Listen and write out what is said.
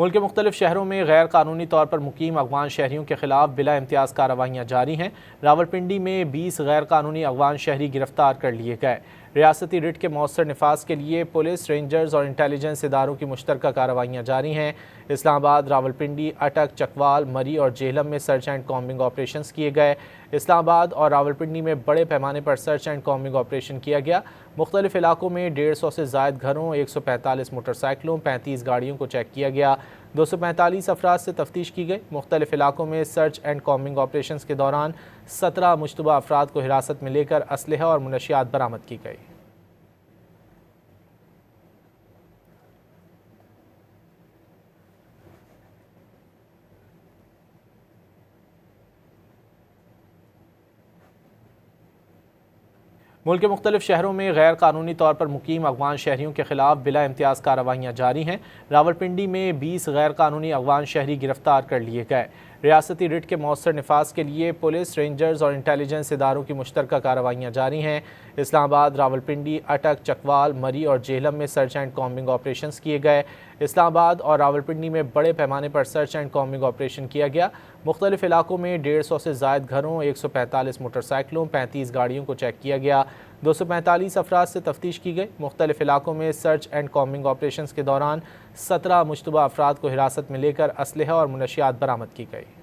मुल्क के मुख्तलिफ शहरों में गैर कानूनी तौर पर मुकीम अफगान शहरियों के खिलाफ बिला इम्तियाज़ कार्रवाइयाँ जारी हैं। रावलपिंडी में 20 गैर कानूनी अफगान शहरी गिरफ्तार कर लिए गए। रियासती रिट के मौसर नफाज के लिए पुलिस, रेंजर्स और इंटेलिजेंस इदारों की मुश्तरका कार्रवाइयाँ जारी हैं। इस्लामाबाद, रावलपिंडी, अटक, चकवाल, मरी और जेहलम में सर्च एंड कॉम्बिंग ऑपरेशन किए गए। इस्लामाबाद और रावलपिंडी में बड़े पैमाने पर सर्च एंड कॉम्बिंग ऑपरेशन किया गया। मुख्तलिफ इलाकों में 150 से ज़ायद घरों, 145 मोटरसाइकिलों, 35 गाड़ियों को चेक किया गया। 245 अफराद से तफ्तीश की गई। मुख्तलिफ इलाकों में सर्च एंड कॉम्बिंग ऑपरेशन के दौरान 17 मुश्तबा अफराद को हिरासत में लेकर असलहा और मुनशियात बरामद की गई। मुल्क के मुख्तलिफ शहरों में गैर कानूनी तौर पर मुकीम अफगान शहरियों के खिलाफ बिला इम्तियाज़ कार्रवाइयाँ जारी हैं। रावलपिंडी में 20 गैर कानूनी अफगान शहरी गिरफ्तार कर लिए गए। रियासती रिट के मौसर नफाज के लिए पुलिस, रेंजर्स और इंटेलिजेंस इदारों की मुश्तरका कार्रवाइयाँ जारी हैं। इस्लामाबाद, रावलपिंडी, अटक, चकवाल, मरी और जेहलम में सर्च एंड कॉम्बिंग ऑपरेशन किए गए। इस्लामाबाद और रावलपिंडी में बड़े पैमाने पर सर्च एंड कॉम्बिंग ऑपरेशन किया गया। मुख्तलिफ इलाकों में 150 से ज़ायद घरों, 145 मोटरसाइकिलों, 35 गाड़ियों को चेक किया गया। 245 अफराद से तफ्तीश की गई। मुख्तलिफ इलाकों में सर्च एंड कॉम्बिंग ऑपरेशन के दौरान 17 मुश्तबा अफराद को हिरासत में लेकर असलहा और मुनशियात बरामद की गई।